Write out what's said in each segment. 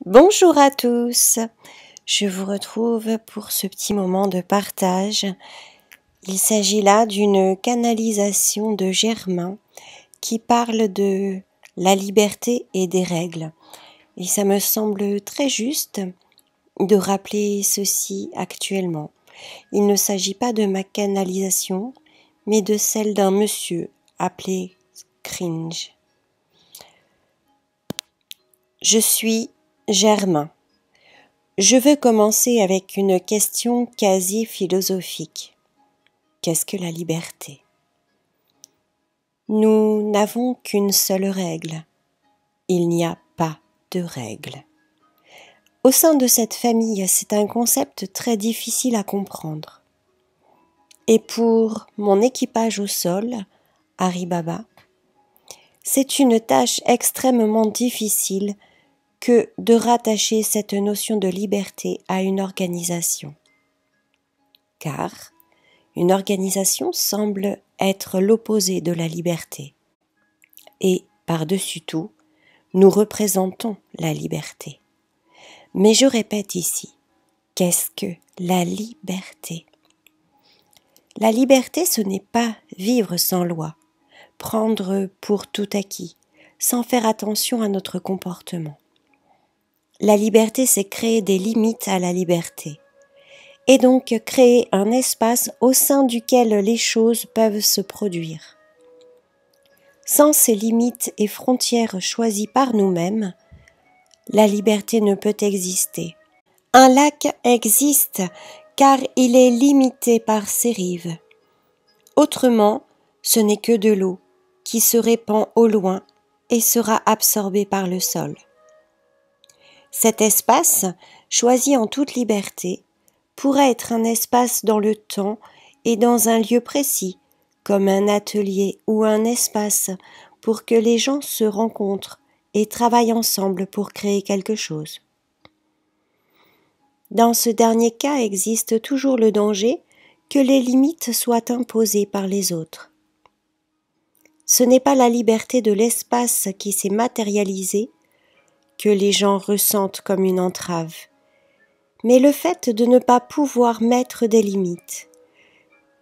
Bonjour à tous, je vous retrouve pour ce petit moment de partage. Il s'agit là d'une canalisation de Germain qui parle de la liberté et des règles. Et ça me semble très juste de rappeler ceci actuellement. Il ne s'agit pas de ma canalisation, mais de celle d'un monsieur appelé Cringe. Je suis Germain. Je veux commencer avec une question quasi philosophique. Qu'est-ce que la liberté ? Nous n'avons qu'une seule règle. Il n'y a pas de règle. Au sein de cette famille, c'est un concept très difficile à comprendre. Et pour mon équipage au sol, Ari Baba, c'est une tâche extrêmement difficile que de rattacher cette notion de liberté à une organisation. Car une organisation semble être l'opposé de la liberté. Et, par-dessus tout, nous représentons la liberté. Mais je répète ici, qu'est-ce que la liberté ? La liberté, ce n'est pas vivre sans loi, prendre pour tout acquis, sans faire attention à notre comportement. La liberté, c'est créer des limites à la liberté, et donc créer un espace au sein duquel les choses peuvent se produire. Sans ces limites et frontières choisies par nous-mêmes, la liberté ne peut exister. Un lac existe car il est limité par ses rives. Autrement, ce n'est que de l'eau qui se répand au loin et sera absorbée par le sol. Cet espace, choisi en toute liberté, pourrait être un espace dans le temps et dans un lieu précis, comme un atelier ou un espace pour que les gens se rencontrent et travaillent ensemble pour créer quelque chose. Dans ce dernier cas existe toujours le danger que les limites soient imposées par les autres. Ce n'est pas la liberté de l'espace qui s'est matérialisée que les gens ressentent comme une entrave, mais le fait de ne pas pouvoir mettre des limites.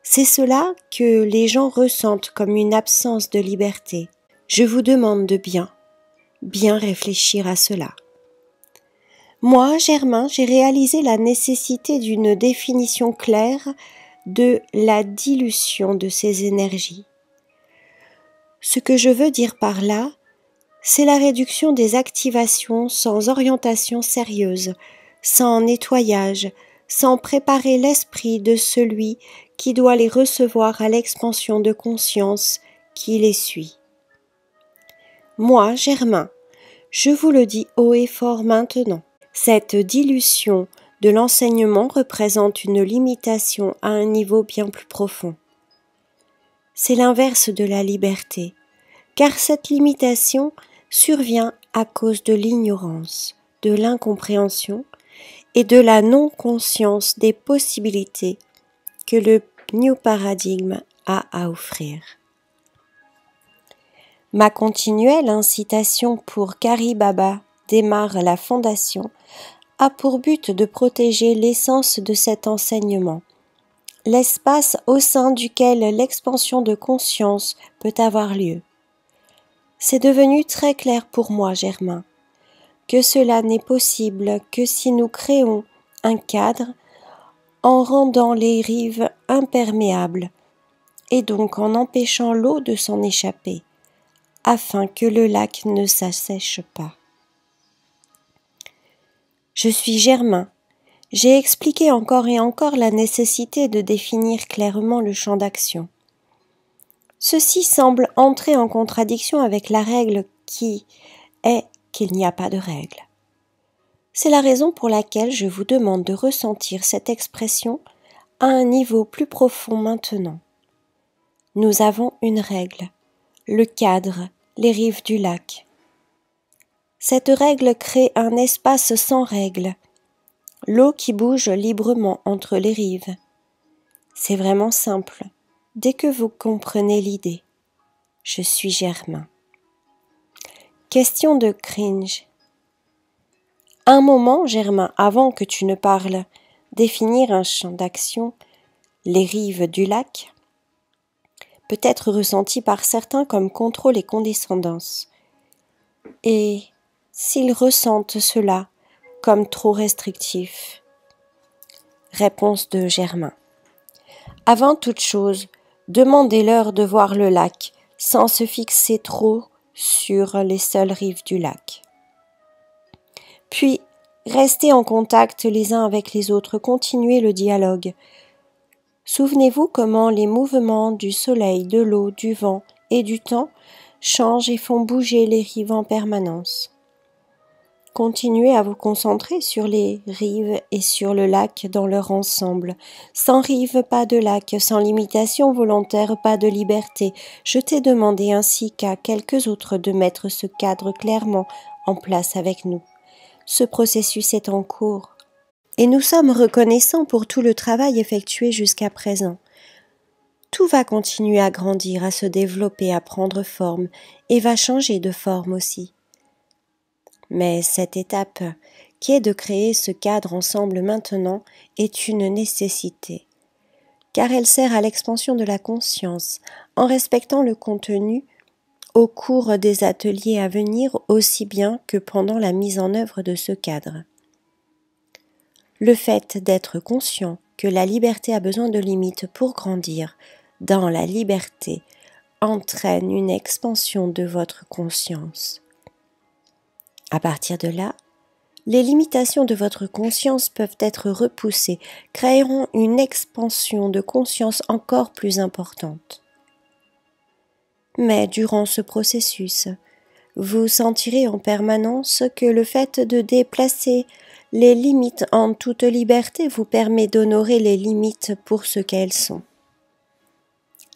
C'est cela que les gens ressentent comme une absence de liberté. Je vous demande de bien réfléchir à cela. Moi, Germain, j'ai réalisé la nécessité d'une définition claire de la dilution de ces énergies. Ce que je veux dire par là, c'est la réduction des activations sans orientation sérieuse, sans nettoyage, sans préparer l'esprit de celui qui doit les recevoir à l'expansion de conscience qui les suit. Moi, Germain, je vous le dis haut et fort maintenant, cette dilution de l'enseignement représente une limitation à un niveau bien plus profond. C'est l'inverse de la liberté, car cette limitation survient à cause de l'ignorance, de l'incompréhension et de la non-conscience des possibilités que le New Paradigm a à offrir. Ma continuelle incitation pour qu'Ari Baba démarre la fondation a pour but de protéger l'essence de cet enseignement, l'espace au sein duquel l'expansion de conscience peut avoir lieu. C'est devenu très clair pour moi, Germain, que cela n'est possible que si nous créons un cadre en rendant les rives imperméables et donc en empêchant l'eau de s'en échapper, afin que le lac ne s'assèche pas. Je suis Germain. J'ai expliqué encore et encore la nécessité de définir clairement le champ d'action. Ceci semble entrer en contradiction avec la règle qui est qu'il n'y a pas de règle. C'est la raison pour laquelle je vous demande de ressentir cette expression à un niveau plus profond maintenant. Nous avons une règle, le cadre, les rives du lac. Cette règle crée un espace sans règle, l'eau qui bouge librement entre les rives. C'est vraiment simple, dès que vous comprenez l'idée. Je suis Germain. Question de Cringe. Un moment, Germain, avant que tu ne parles, définir un champ d'action, les rives du lac, peut être ressenti par certains comme contrôle et condescendance. Et s'ils ressentent cela comme trop restrictif? Réponse de Germain. Avant toute chose, demandez-leur de voir le lac sans se fixer trop sur les seules rives du lac. Puis, restez en contact les uns avec les autres, continuez le dialogue. Souvenez-vous comment les mouvements du soleil, de l'eau, du vent et du temps changent et font bouger les rives en permanence. Continuez à vous concentrer sur les rives et sur le lac dans leur ensemble. Sans rive, pas de lac, sans limitation volontaire, pas de liberté. Je t'ai demandé ainsi qu'à quelques autres de mettre ce cadre clairement en place avec nous. Ce processus est en cours et nous sommes reconnaissants pour tout le travail effectué jusqu'à présent. Tout va continuer à grandir, à se développer, à prendre forme et va changer de forme aussi. Mais cette étape, qui est de créer ce cadre ensemble maintenant, est une nécessité, car elle sert à l'expansion de la conscience, en respectant le contenu au cours des ateliers à venir aussi bien que pendant la mise en œuvre de ce cadre. Le fait d'être conscient que la liberté a besoin de limites pour grandir dans la liberté entraîne une expansion de votre conscience. À partir de là, les limitations de votre conscience peuvent être repoussées, créeront une expansion de conscience encore plus importante. Mais durant ce processus, vous sentirez en permanence que le fait de déplacer les limites en toute liberté vous permet d'honorer les limites pour ce qu'elles sont.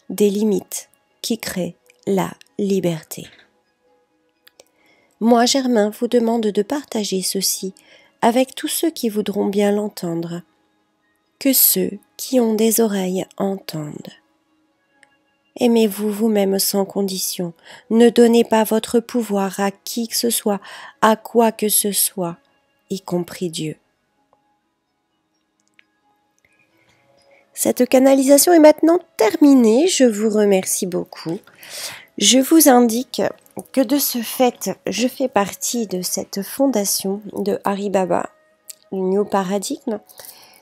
Des limites qui créent la liberté. Moi, Germain, vous demande de partager ceci avec tous ceux qui voudront bien l'entendre. Que ceux qui ont des oreilles entendent. Aimez-vous vous-même sans condition. Ne donnez pas votre pouvoir à qui que ce soit, à quoi que ce soit, y compris Dieu. Cette canalisation est maintenant terminée. Je vous remercie beaucoup. Je vous indique que de ce fait, je fais partie de cette fondation de Hari Baba, le New Paradigm.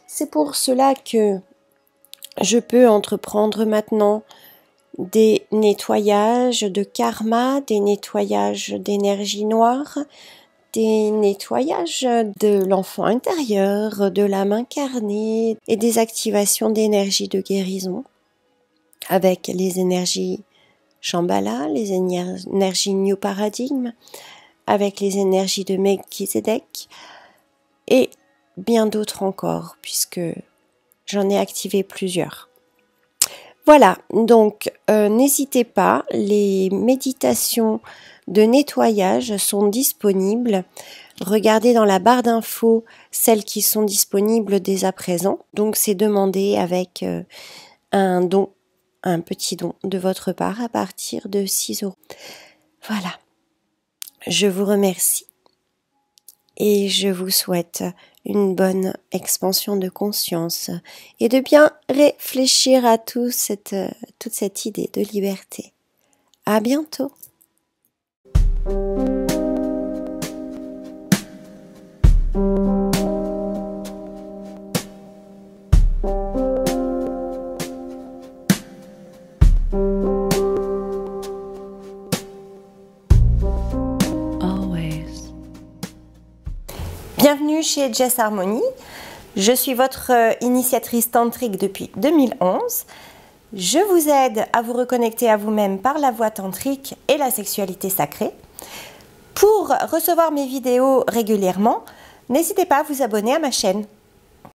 C'est pour cela que je peux entreprendre maintenant des nettoyages de karma, des nettoyages d'énergie noire, des nettoyages de l'enfant intérieur, de l'âme incarnée et des activations d'énergie de guérison avec les énergies Shambhala, les énergies New Paradigm, avec les énergies de Melchizedek et bien d'autres encore, puisque j'en ai activé plusieurs. Voilà, donc n'hésitez pas, les méditations de nettoyage sont disponibles. Regardez dans la barre d'infos celles qui sont disponibles dès à présent. Donc c'est demandé avec un don. Un petit don de votre part à partir de 6 €. Voilà, je vous remercie et je vous souhaite une bonne expansion de conscience et de bien réfléchir à toute cette idée de liberté. À bientôt. Bienvenue chez Jess Harmony. Je suis votre initiatrice tantrique depuis 2011. Je vous aide à vous reconnecter à vous-même par la voie tantrique et la sexualité sacrée. Pour recevoir mes vidéos régulièrement, n'hésitez pas à vous abonner à ma chaîne.